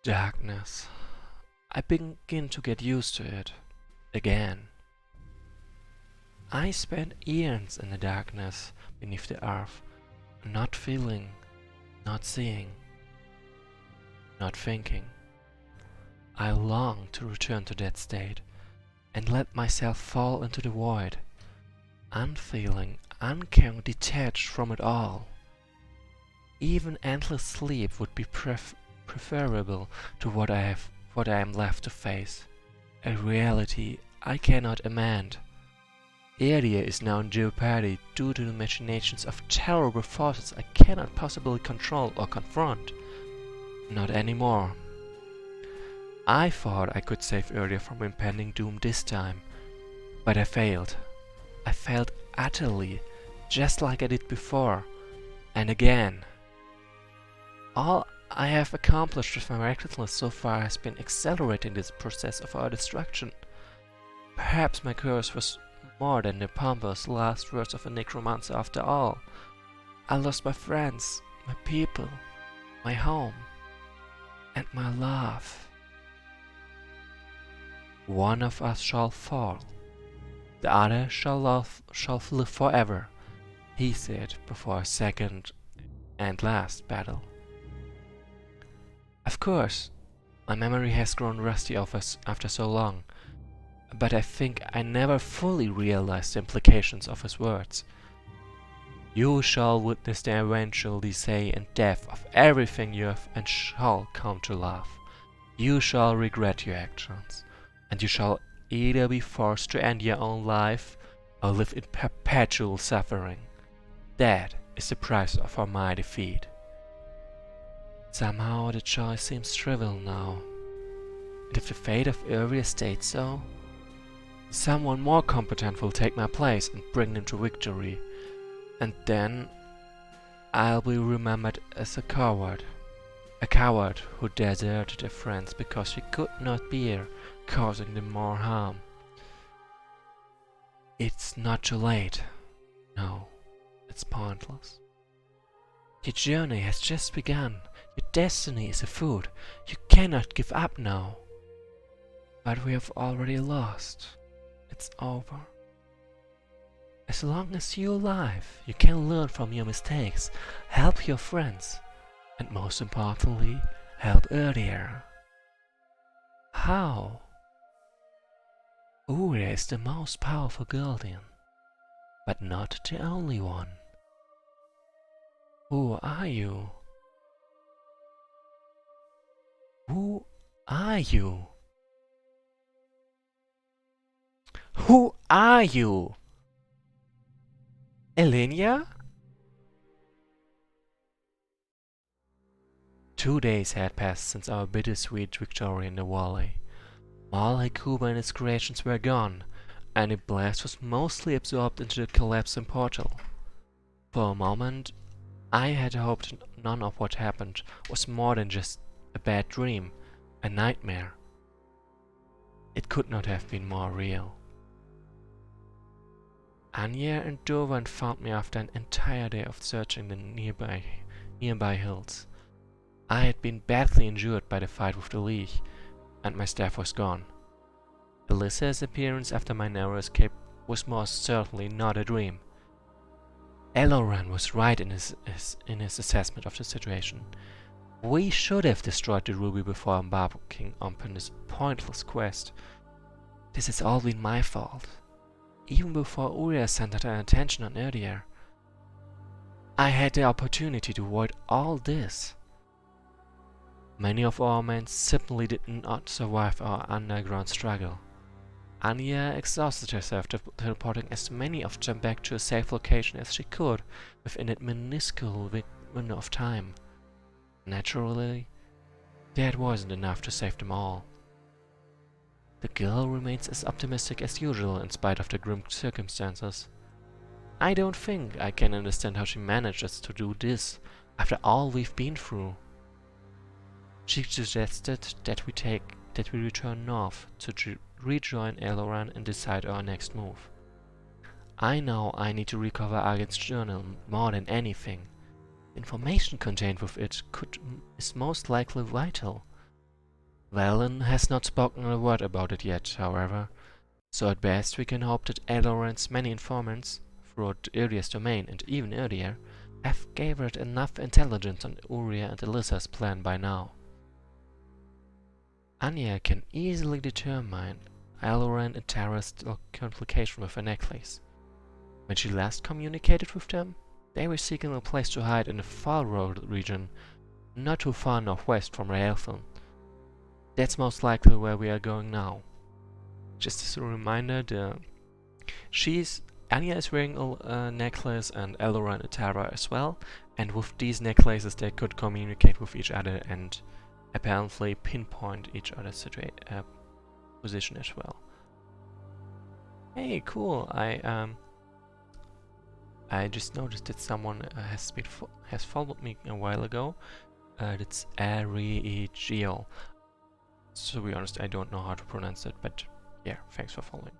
Darkness. I begin to get used to it. Again. I spent eons in the darkness beneath the earth, not feeling, not seeing, not thinking. I long to return to that state and let myself fall into the void, unfeeling, uncaring, detached from it all. Even endless sleep would be preferable to what I am left to face, a reality I cannot amend. Area is now in jeopardy due to the machinations of terrible forces I cannot possibly control or confront. Not anymore. I thought I could save Area from impending doom this time, but I failed. I failed utterly, just like I did before, and again. All I have accomplished with my recklessness so far has been accelerating this process of our destruction. Perhaps my curse was more than the pompous last words of a necromancer after all. I lost my friends, my people, my home, and my love. One of us shall fall, the other shall live forever, he said before a second and last battle. Of course, my memory has grown rusty after so long, but I think I never fully realized the implications of his words. You shall witness the eventual decay and death of everything you have and shall come to love. You shall regret your actions, and you shall either be forced to end your own life or live in perpetual suffering. That is the price of my defeat. Somehow the choice seems trivial now. And if the fate of Area states so, someone more competent will take my place and bring them to victory. And then I'll be remembered as a coward who deserted her friends because he could not bear causing them more harm. It's not too late. No, it's pointless. Your journey has just begun. Your destiny is afoot. You cannot give up now. But we have already lost. It's over. As long as you're alive, you can learn from your mistakes, help your friends, and most importantly, help earlier. How? Uria is the most powerful guardian, but not the only one. Who are you? Who are you? Who are you? Elenia? 2 days had passed since our bittersweet victory in the valley. All Hekuba and its creations were gone, and the blast was mostly absorbed into the collapsing portal. For a moment, I had hoped none of what happened was more than just a bad dream, a nightmare. It could not have been more real. Anya and Dovan found me after an entire day of searching the nearby hills. I had been badly injured by the fight with the League, and my staff was gone. Alyssa's appearance after my narrow escape was most certainly not a dream. Eloran was right in his assessment of the situation. We should have destroyed the ruby before embarking on this pointless quest. This has all been my fault. Even before Uria centered her attention on Erdia, I had the opportunity to avoid all this. Many of our men simply did not survive our underground struggle. Anya exhausted herself teleporting as many of them back to a safe location as she could within that minuscule window of time. Naturally, that wasn't enough to save them all. The girl remains as optimistic as usual in spite of the grim circumstances. I don't think I can understand how she manages to do this after all we've been through. She suggested that we return north to rejoin Eloran and decide our next move. I know I need to recover Argen's journal more than anything. Information contained with it is most likely vital. Valen has not spoken a word about it yet, however, so at best we can hope that Eloran's many informants, throughout Uria's domain and even earlier, have gathered enough intelligence on Uria and Alyssa's plan by now. Anya can easily determine Eloran and Tara's complication with her necklace. When she last communicated with them, they were seeking a place to hide in the Far Road region, not too far northwest from Raelthon. That's most likely where we are going now. Just as a reminder, Anya is wearing a necklace and Eloran and Tara as well, and with these necklaces they could communicate with each other and apparently pinpoint each other's position as well. Hey, cool! I just noticed that someone has followed me a while ago. That's Ariegio. To be honest, I don't know how to pronounce it, but yeah, thanks for following.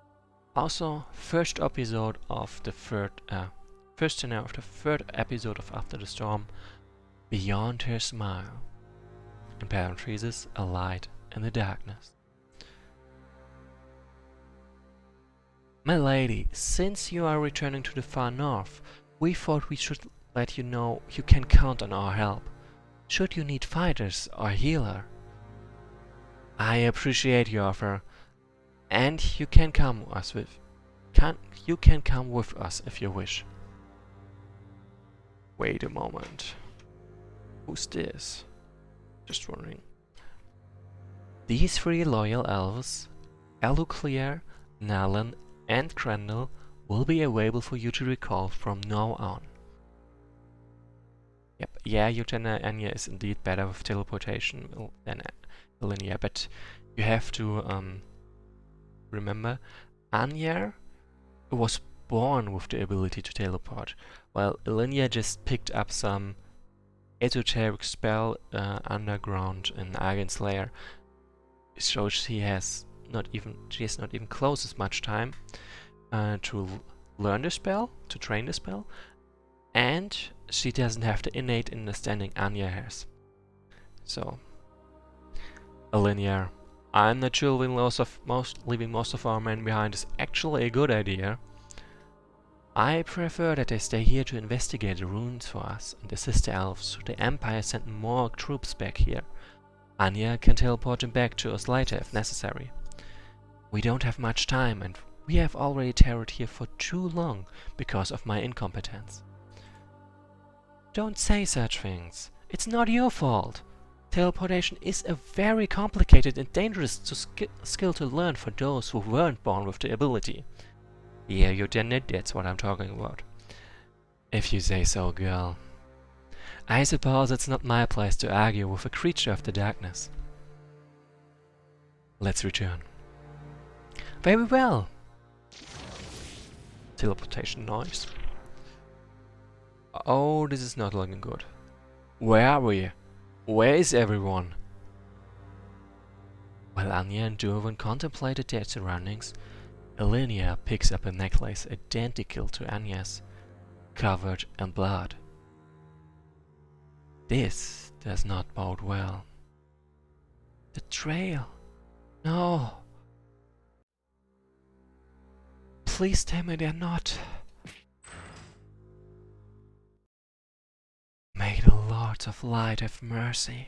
Also, first scenario of the third episode of After the Storm, Beyond Her Smile. In parentheses, a light in the darkness. My lady, since you are returning to the far north, we thought we should let you know you can count on our help. Should you need fighters or healer. I appreciate your offer, and you can come with us if you wish. Wait a moment. Who's this? Just wondering. These three loyal elves, Aluclear, Nalan, and Crandall, will be available for you to recall from now on. Yep, yeah, Lieutenant Anya is indeed better with teleportation than Ilinia, but you have to remember, Anya was born with the ability to teleport, while Ilinia just picked up some esoteric spell underground in Argan's lair. So she has not even close as much time to learn the spell, to train the spell, and she doesn't have the innate understanding Anya has. So, Ilinia, I'm not sure leaving most of our men behind is actually a good idea. I prefer that they stay here to investigate the ruins for us and assist the elves, so the Empire sent more troops back here. Anya can teleport them back to us later if necessary. We don't have much time, and we have already tarried here for too long because of my incompetence. Don't say such things. It's not your fault. Teleportation is a very complicated and dangerous skill to learn for those who weren't born with the ability. Yeah, Lieutenant, that's what I'm talking about. If you say so, girl. I suppose it's not my place to argue with a creature of the darkness. Let's return. Very well. Teleportation noise. Oh, this is not looking good. Where are we? Where is everyone? While Anya and Durvan contemplated their surroundings, Ilinia picks up a necklace identical to Anya's, covered in blood. This does not bode well. The trail. No. Please tell me they're not. May the Lords of Light have mercy.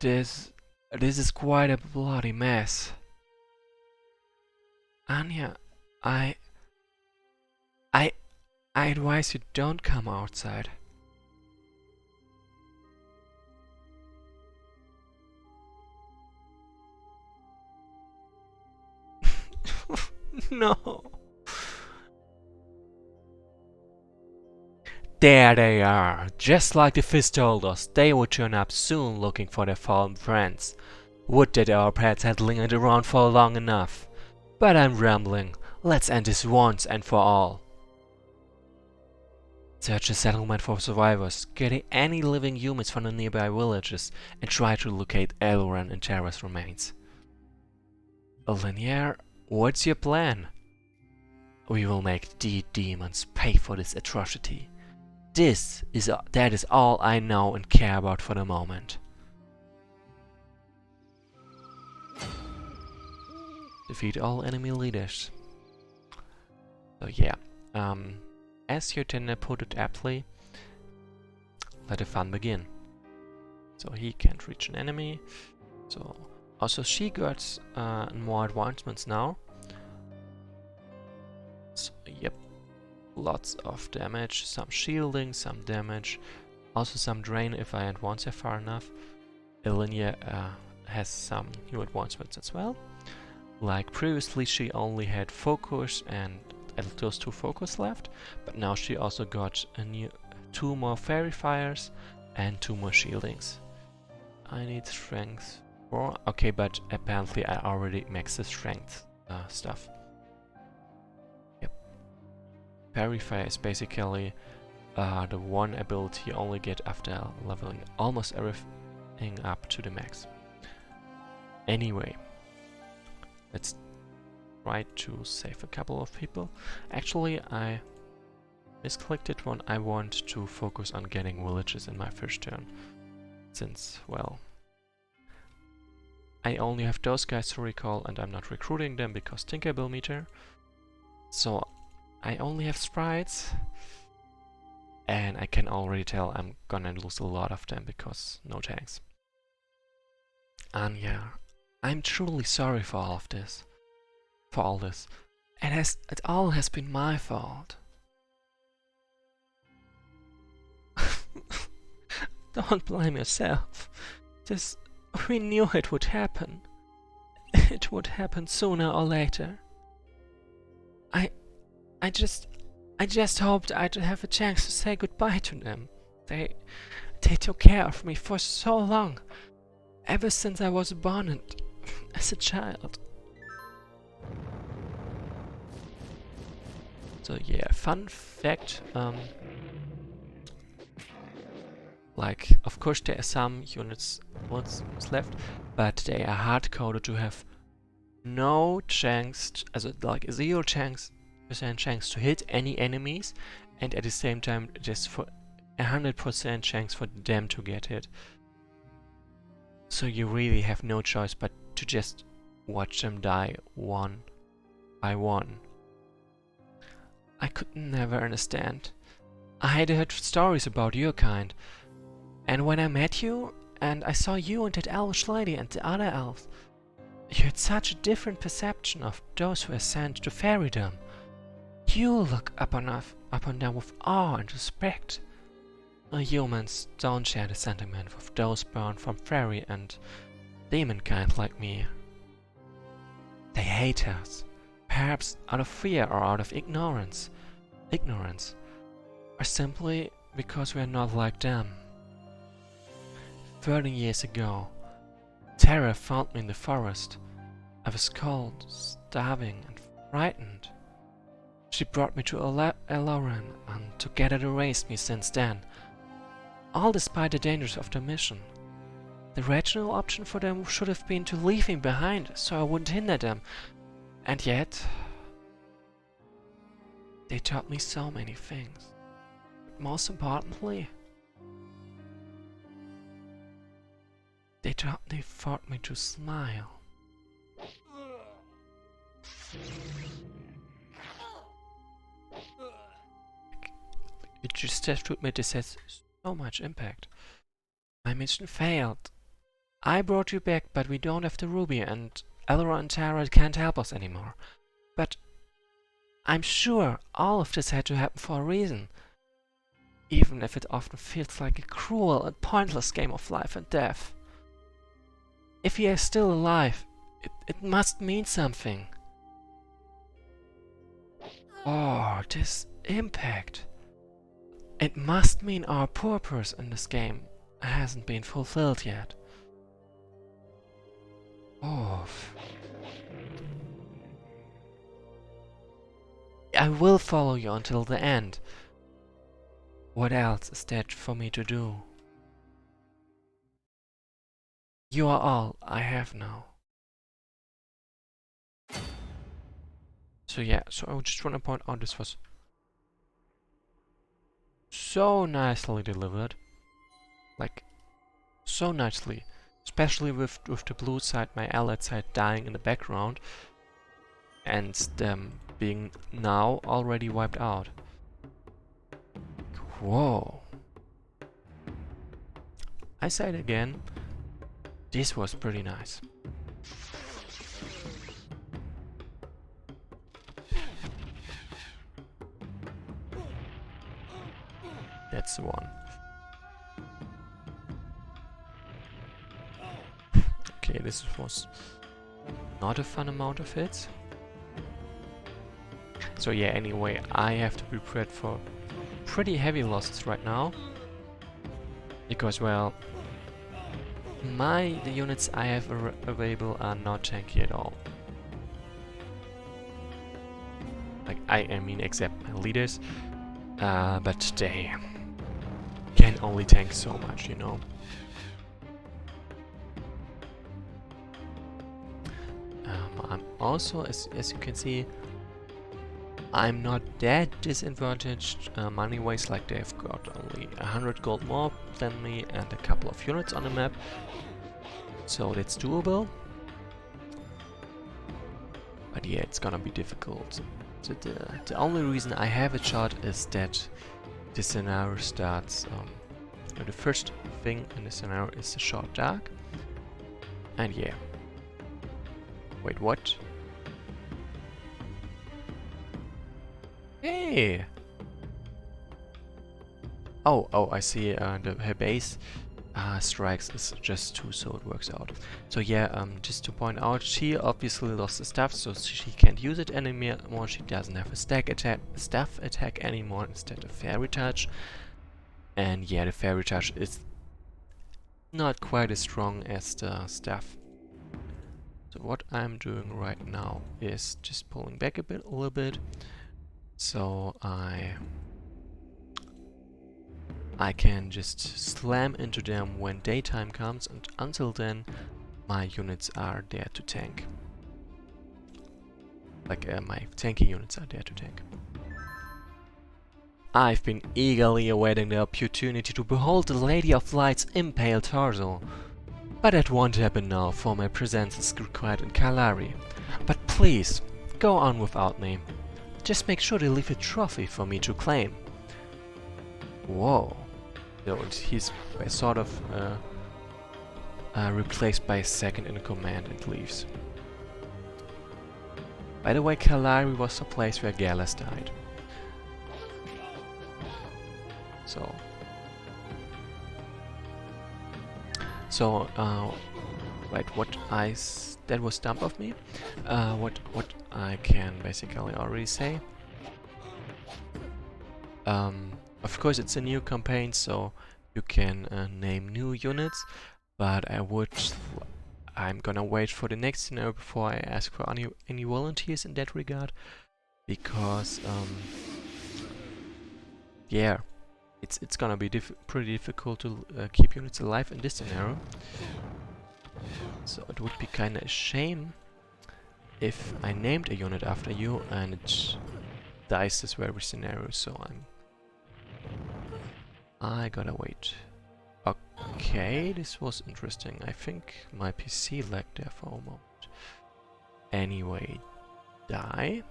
This is quite a bloody mess. Anya, I advise you don't come outside. No. There they are. Just like the Fist told us, they would turn up soon looking for their fallen friends. Would that our pets had lingered around for long enough. But I'm rambling. Let's end this once and for all. Search the settlement for survivors, get any living humans from the nearby villages, and try to locate Eloran and Tara's remains. Ilinia, what's your plan? We will make the demons pay for this atrocity. That is all I know and care about for the moment. Defeat all enemy leaders. So yeah, as your trainer put it aptly, let the fun begin. So he can't reach an enemy. So also she got more advancements now. So yep, lots of damage, some shielding, some damage, also some drain if I advance her far enough. Ilinia has some new advancements as well. Like previously she only had focus and those 2 focus left, but now she also got a new 2 more fairy fires and 2 more shieldings. I need strength 4. Okay, but apparently I already maxed the strength stuff. Yep. Fairy fire is basically the one ability you only get after leveling almost everything up to the max. Anyway, let's try to save a couple of people. Actually, I misclicked it when I want to focus on getting villages in my first turn. Since, well, I only have those guys to recall and I'm not recruiting them because Tinkerbell meter. So I only have sprites. And I can already tell I'm gonna lose a lot of them because no tanks. And yeah, I'm truly sorry for all of this. For all this. It all has been my fault. Don't blame yourself. We knew it would happen. It would happen sooner or later. I just hoped I'd have a chance to say goodbye to them. They took care of me for so long. Ever since I was born and as a child. So yeah, fun fact, like, of course there are some units left, but they are hard-coded to have no chance, like 0% chance to hit any enemies, and at the same time just for 100% chance for them to get hit. So you really have no choice but to just watch them die one by one. I could never understand. I had heard stories about your kind, and when I met you, and I saw you and that elvish lady and the other elves, you had such a different perception of those who are sent to fairydom. You look upon them with awe and respect. Humans don't share the sentiment with those born from fairy and demon kind like me. They hate us, perhaps out of fear or out of ignorance, or simply because we are not like them. 30 years ago, terror found me in the forest. I was cold, starving, and frightened. She brought me to Eloran, and together they raised me since then. All despite the dangers of the mission. The rational option for them should have been to leave me behind, so I wouldn't hinder them. And yet, they taught me so many things. But most importantly, they taught me to smile. It just has to admit this has so much impact. My mission failed. I brought you back, but we don't have the ruby, and Elora and Tara can't help us anymore. But I'm sure all of this had to happen for a reason. Even if it often feels like a cruel and pointless game of life and death. If we are still alive, it must mean something. Oh, this impact. It must mean our purpose in this game hasn't been fulfilled yet. Oh. I will follow you until the end. What else is there for me to do? You are all I have now. So yeah, so I just want to point out this was so nicely delivered. Like, so nicely. Especially with the blue side, my allied side dying in the background. and them being now already wiped out. Whoa. I say it again, this was pretty nice. That's the one. Okay, this was not a fun amount of hits. So yeah, anyway, I have to be prepared for pretty heavy losses right now. Because, well, the units I have available are not tanky at all. Like, I mean, except my leaders. But they can only tank so much, you know. I'm also, as you can see, I'm not that disadvantaged money-wise, like they've got only 100 gold more than me and a couple of units on the map. So that's doable. But yeah, it's gonna be difficult. So the only reason I have a shot is that the scenario starts... the first thing in the scenario is the short dark. And yeah. Wait, what? Hey! Oh, I see. Her base strikes is just 2, so it works out. So yeah, just to point out, she obviously lost the staff, so she can't use it anymore. She doesn't have a staff attack anymore instead of fairy touch. And yeah, the fairy touch is not quite as strong as the staff. So what I'm doing right now is just pulling back a little bit. So I can just slam into them when daytime comes, and until then my units are there to tank. Like my tanky units are there to tank. I've been eagerly awaiting the opportunity to behold the Lady of Light's impaled torso. But that won't happen now, for my presence is required in Kalari. But please, go on without me. Just make sure to leave a trophy for me to claim. Whoa. So he's sort of replaced by a second in command and leaves. By the way, Kalari was the place where Gallus died. So, wait, that was dumb of me. What I can basically already say. Of course, it's a new campaign, so you can name new units. But I'm gonna wait for the next scenario before I ask for any volunteers in that regard, because yeah. It's gonna be pretty difficult to keep units alive in this scenario. So it would be kinda a shame if I named a unit after you and it dies this very scenario, so I gotta wait. Okay, this was interesting. I think my PC lagged there for a moment. Anyway, die.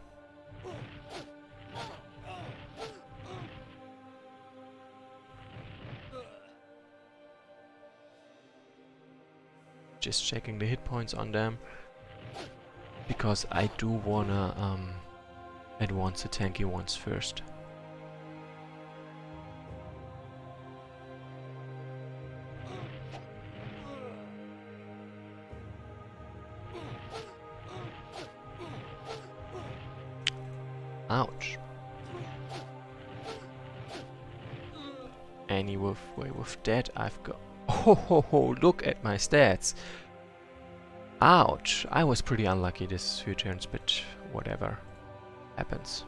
Just checking the hit points on them, because I do wanna advance the tanky ones first. Ouch. Anyway, with that I've got... Oh, look at my stats. Ouch. I was pretty unlucky this few turns, but whatever. Happens.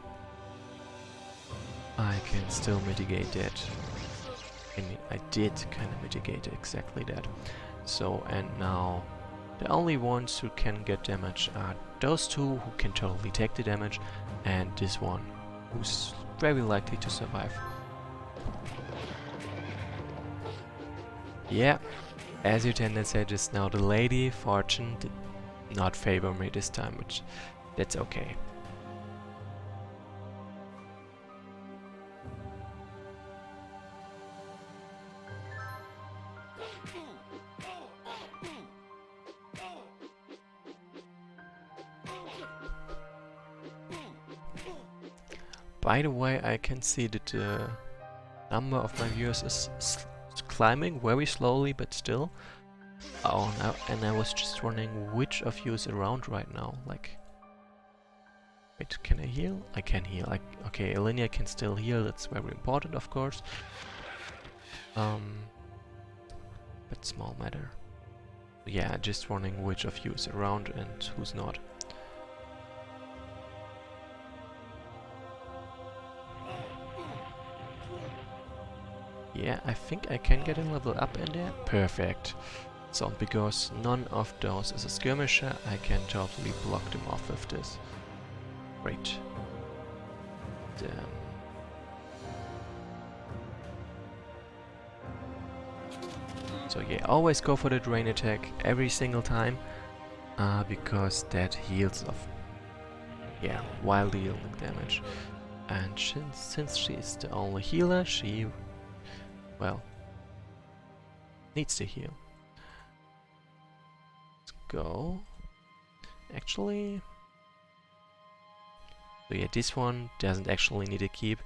I can still mitigate that. I mean, I did kind of mitigate exactly that. So, and now the only ones who can get damage are those two who can totally take the damage, and this one who's very likely to survive. Yeah, as you tended to say just now, the Lady Fortune did not favor me this time, which That's okay. By the way, I can see that the number of my viewers is climbing very slowly, but still. Oh, and I was just wondering which of you is around right now. Like, wait, can I heal? I can heal. Okay, Elenia can still heal. That's very important, of course. But small matter. Yeah, just wondering which of you is around and who's not. Yeah, I think I can get a level up in there. Perfect. So, because none of those is a skirmisher, I can totally block them off with this. Great. Then... So yeah, always go for the drain attack every single time, because that heals off, yeah, while dealing damage. And since she's the only healer, she, well, needs to heal. Let's go. Actually, so yeah, this one doesn't actually need to keep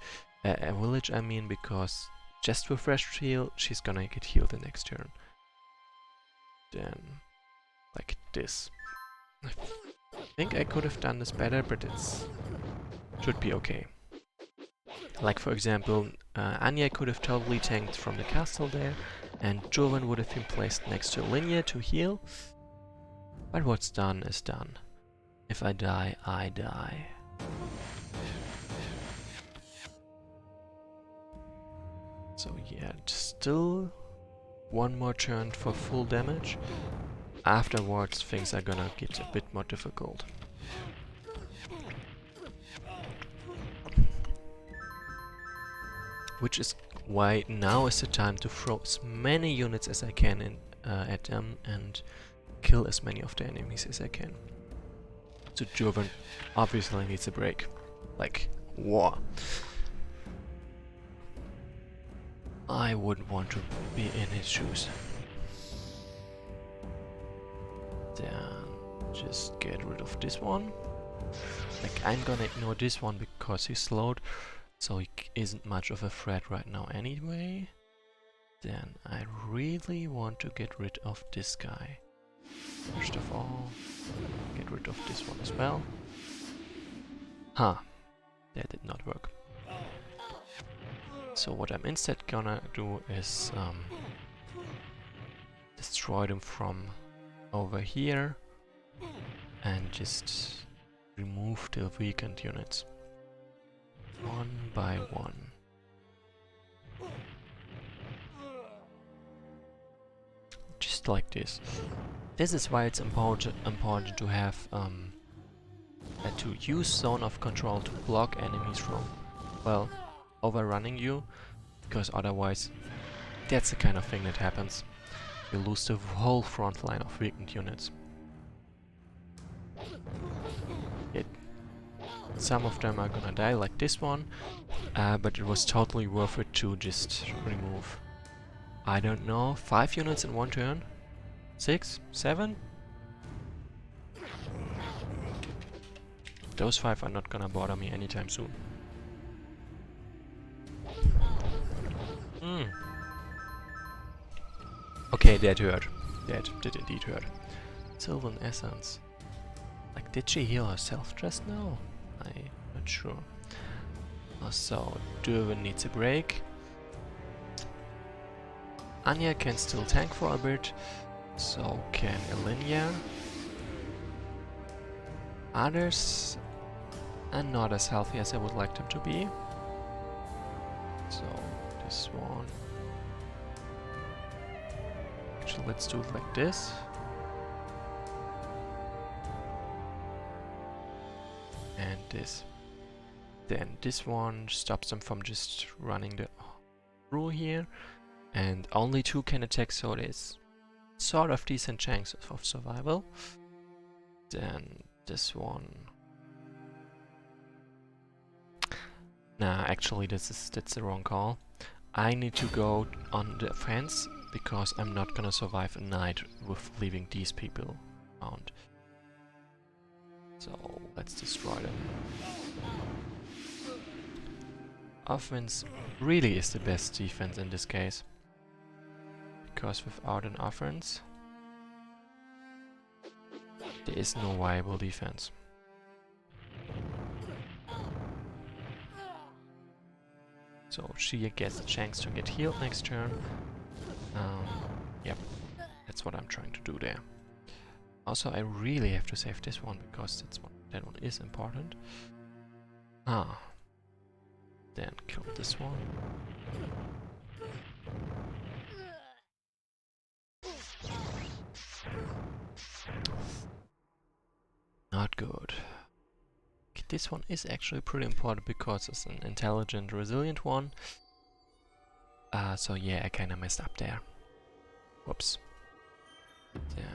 a village, I mean, because just with fresh heal, she's gonna get healed the next turn. Then, like this. I think I could have done this better, but it's should be okay. Like for example, Anya could have totally tanked from the castle there, and Jovan would have been placed next to Linia to heal. But what's done is done. If I die, I die. So yeah, still one more turn for full damage. Afterwards, things are gonna get a bit more difficult. Which is why now is the time to throw as many units as I can in, at them and kill as many of the enemies as I can. So Jovan obviously needs a break. Like, war. I wouldn't want to be in his shoes. Then just get rid of this one. Like, I'm gonna ignore this one because he's slowed, so he isn't much of a threat right now anyway. Then I really want to get rid of this guy. First of all, get rid of this one as well. Huh, that did not work. So what I'm instead gonna do is destroy them from over here and just remove the weakened units one by one. Just like this. This is why it's important to have to use zone of control to block enemies from, well, overrunning you, because otherwise that's the kind of thing that happens. You lose the whole front line of weakened units. Some of them are gonna die, like this one, but it was totally worth it to just remove, I don't know, 5 units in one turn? 6? 7? Those 5 are not gonna bother me anytime soon. Okay, that hurt. That did indeed hurt. Sylvan Essence. Like, did she heal herself just now? I'm not sure. So, Durwin needs a break. Anya can still tank for a bit. So can Elinia. Others are not as healthy as I would like them to be. So, this one. Actually, let's do it like this. And this. Then this one stops them from just running the through here. And only 2 can attack, so there's sort of decent chances of survival. Then this one Nah, actually that's the wrong call. I need to go on the offense because I'm not gonna survive a night with leaving these people around. So let's destroy them. Offense really is the best defense in this case. Because without an offense, there is no viable defense. So she gets a chance to get healed next turn. Yep, that's what I'm trying to do there. Also, I really have to save this one because that one is important. Then kill this one. Not good. This one is actually pretty important because it's an intelligent, resilient one. So yeah, I kinda messed up there. Whoops. Then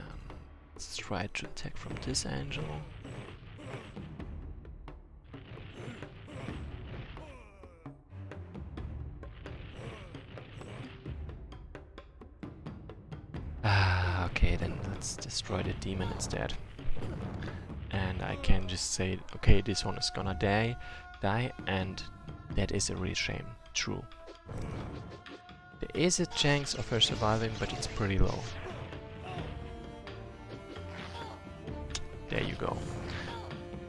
let's try to attack from this angle. Okay, then let's destroy the demon instead. And I can just say, okay, this one is gonna die, and that is a real shame. True. There is a chance of her surviving, but it's pretty low. There you go.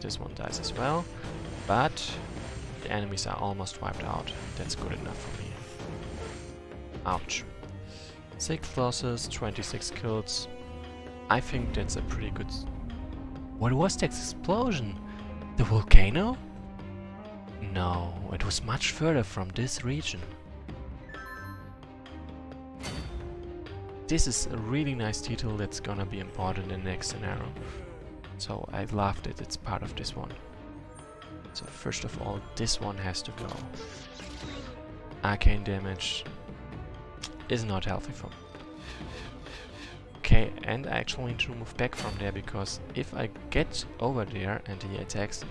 This one dies as well, but the enemies are almost wiped out. That's good enough for me. Ouch. 6 losses, 26 kills. I think that's a pretty good... What was that explosion? The volcano? No, it was much further from this region. This is a really nice detail that's gonna be important in the next scenario. So I love that it's part of this one. So first of all, this one has to go. Arcane damage is not healthy for me. Okay, and I actually need to move back from there because if I get over there and he attacks,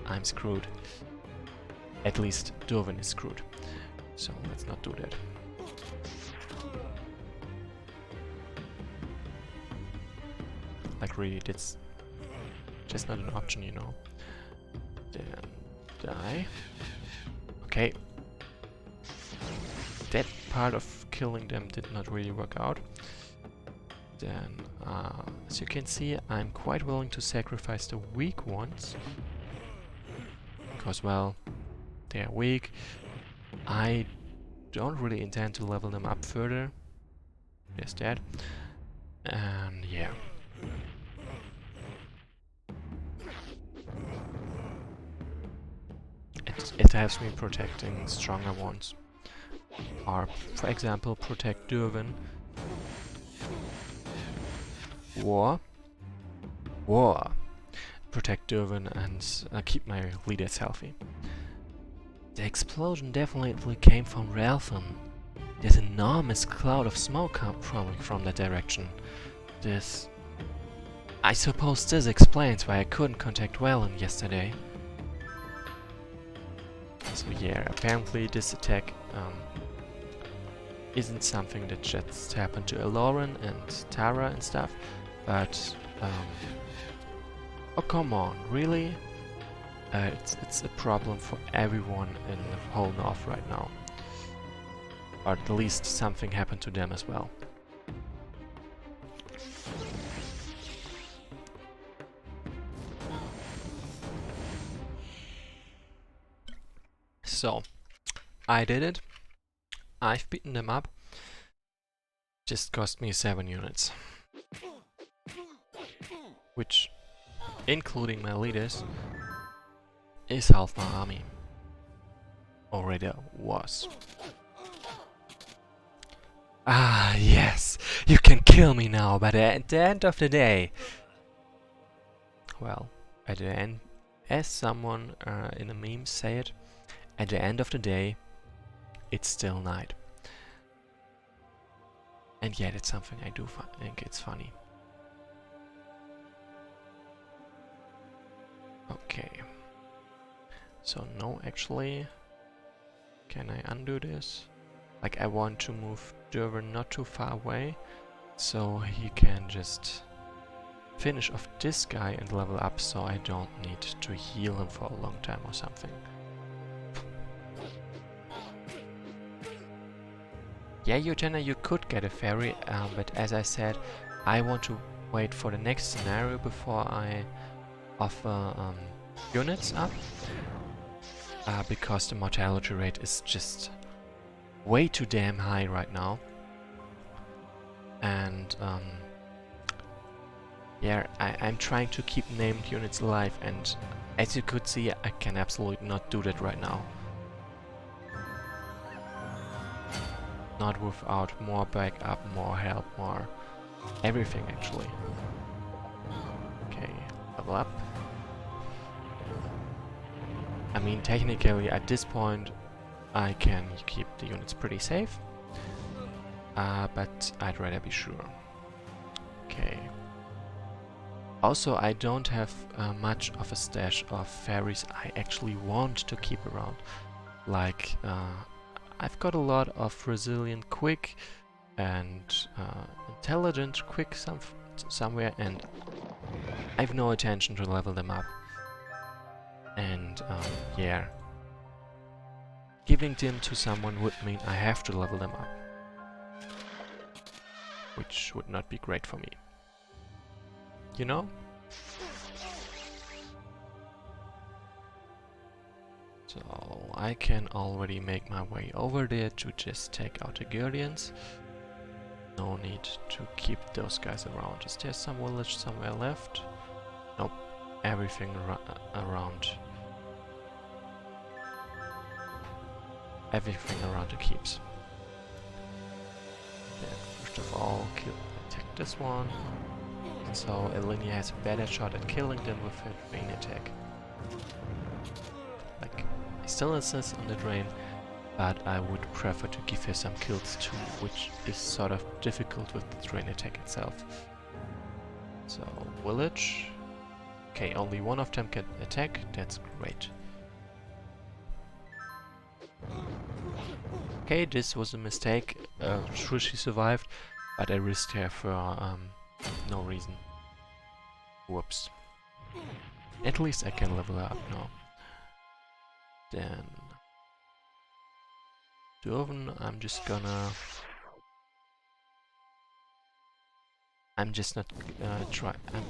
I'm screwed. At least Durvan is screwed. So let's not do that. Like really, that's just not an option, you know. Then die. Okay. That part of killing them did not really work out. Then, as you can see, I'm quite willing to sacrifice the weak ones. Because, well, they're weak. I don't really intend to level them up further. There's that. And yeah. It helps me protecting stronger ones. Or, for example, protect Durvan. War. Protect Durvan and keep my leaders healthy. The explosion definitely came from Ralphon. There's an enormous cloud of smoke coming from that direction. I suppose this explains why I couldn't contact Wellen yesterday. So yeah, apparently this attack isn't something that just happened to Aloran and Tara and stuff, but oh come on, really? It's a problem for everyone in the whole North right now. Or at least something happened to them as well. So, I did it. I've beaten them up. Just cost me 7 units. Which, including my leaders, is half my army. Already was. Ah, yes! You can kill me now, but at the end of the day... Well, at the end, as someone in a meme said, at the end of the day, it's still night. And yet it's something I do think it's funny. Okay. So no, actually, can I undo this? Like, I want to move Derwin not too far away, so he can just finish off this guy and level up, so I don't need to heal him for a long time or something. Yeah, Utena, you could get a fairy, but as I said, I want to wait for the next scenario before I offer units up, because the mortality rate is just way too damn high right now. And yeah, I'm trying to keep named units alive, and as you could see, I can absolutely not do that right now. Not without more backup, more help, more everything actually. Okay, level up. I mean, technically at this point I can keep the units pretty safe, but I'd rather be sure. Okay. Also, I don't have much of a stash of fairies I actually want to keep around. Like, I've got a lot of resilient quick and intelligent quick somewhere, and I've no intention to level them up. And yeah, giving them to someone would mean I have to level them up, which would not be great for me. You know? So I can already make my way over there to just take out the Guardians. No need to keep those guys around. Is there some village somewhere left? Nope. Everything around. Everything around the keeps. Then first of all, attack this one. So Elinia has a better shot at killing them with her drain attack. Like, he still insists on the drain, but I would prefer to give her some kills too, which is sort of difficult with the drain attack itself. So, village. Okay, only one of them can attack, that's great. Okay, this was a mistake. Sure, she survived, but I risked her for no reason. Whoops. At least I can level her up now. Then Derwin, I'm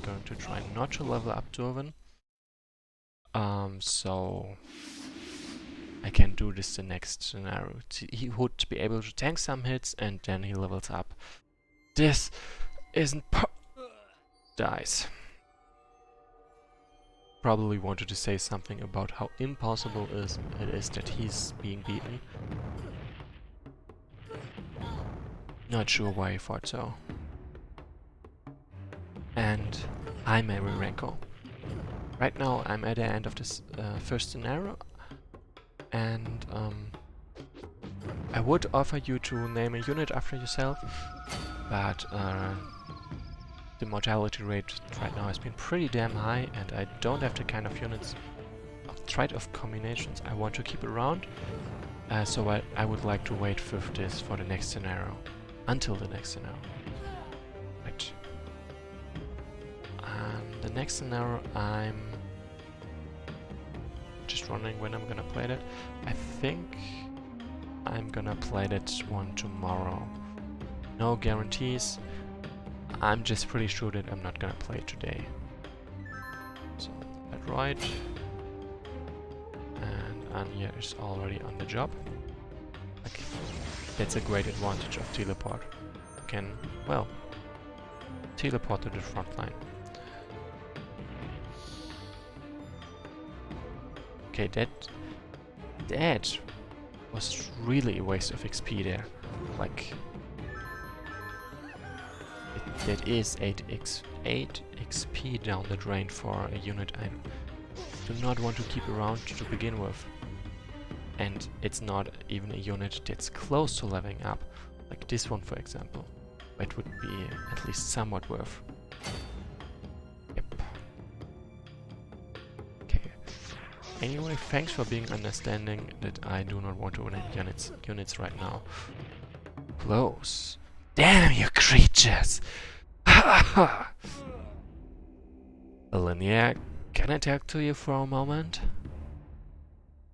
going to try not to level up Derwin. So I can do this the next scenario. He would be able to tank some hits and then he levels up. This isn't dies. Probably wanted to say something about how impossible it is that he's being beaten. Not sure why he thought so. And hi Mary Renko. Right now I'm at the end of this first scenario, and I would offer you to name a unit after yourself, but the mortality rate right now has been pretty damn high, and I don't have the kind of units, threat of combinations I want to keep around, so I would like to wait with this for the next scenario, until the next scenario. Right. The next scenario I'm just wondering when I'm gonna play that. I think I'm gonna play that one tomorrow. No guarantees. I'm just pretty sure that I'm not gonna play it today. So, that right. And Anya is already on the job. Okay. That's a great advantage of teleport. You can, well, teleport to the front line. Okay, that was really a waste of XP there. Like, that is 8 XP down the drain for a unit I do not want to keep around to begin with. And it's not even a unit that's close to leveling up, like this one for example. It would be at least somewhat worth. Yep. Okay. Anyway, thanks for being understanding that I do not want to run units right now. Close. Damn you creatures! Ha ha! Linnea, can I talk to you for a moment?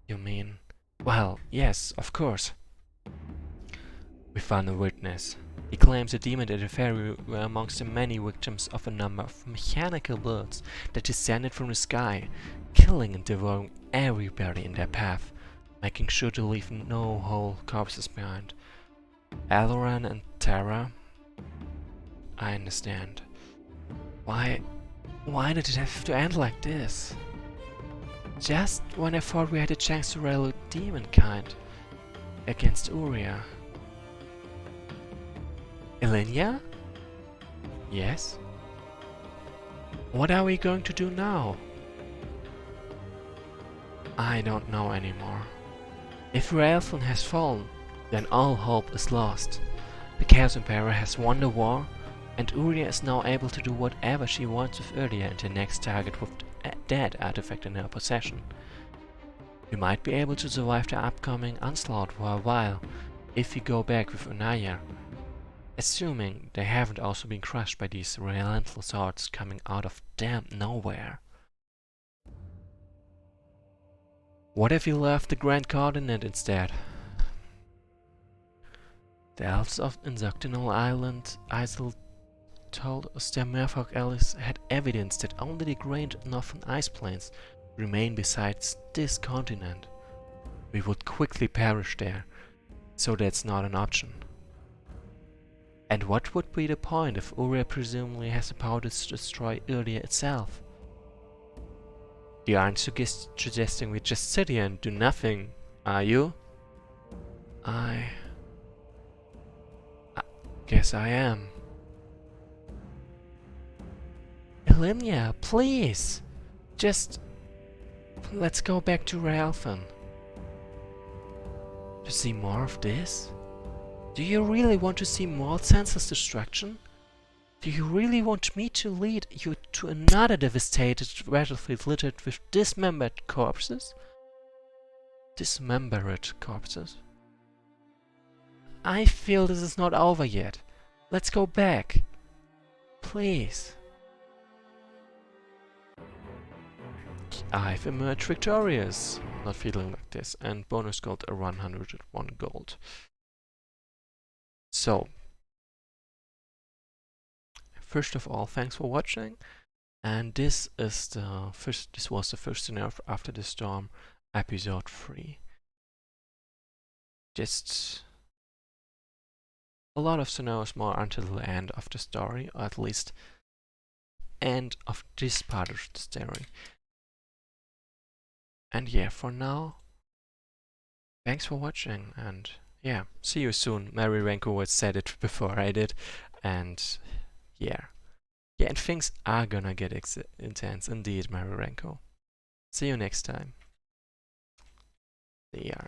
You mean... Well, yes, of course. We found a witness. He claims the demon and the fairy were amongst the many victims of a number of mechanical birds that descended from the sky, killing and devouring everybody in their path, making sure to leave no whole corpses behind. Aloran and Terra? I understand. Why did it have to end like this? Just when I thought we had a chance to rally demonkind against Uria. Elenia? Yes? What are we going to do now? I don't know anymore. If Raelfin has fallen, then all hope is lost. The Chaos Emperor has won the war, and Uria is now able to do whatever she wants with Uria and her next target with that artifact in her possession. We might be able to survive the upcoming onslaught for a while if we go back with Unaya, assuming they haven't also been crushed by these relentless hordes coming out of damn nowhere. What if we left the Grand Coordinate instead? The elves of Insoctinal Island told us their Merfolk allies had evidence that only the Great Northern Ice Plains remain besides this continent. We would quickly perish there, so that's not an option. And what would be the point if Uria presumably has the power to destroy Uria itself? You aren't suggesting we just sit here and do nothing, are you? I guess I am. Elenia, please! Just... let's go back to Raelfin. To see more of this? Do you really want to see more senseless destruction? Do you really want me to lead you to another devastated battlefield littered with dismembered corpses? Dismembered corpses? I feel this is not over yet. Let's go back. Please. I've emerged victorious. Not feeling like this. And bonus gold 101 gold. So, first of all, thanks for watching. And this is the first. This was the first scenario after the storm, episode 3. Just a lot of scenarios more until the end of the story, or at least end of this part of the story. And yeah, for now, thanks for watching, and yeah, see you soon. Mary Renko said it before I did, and yeah. Yeah, and things are gonna get intense indeed, Mary Renko. See you next time. See ya.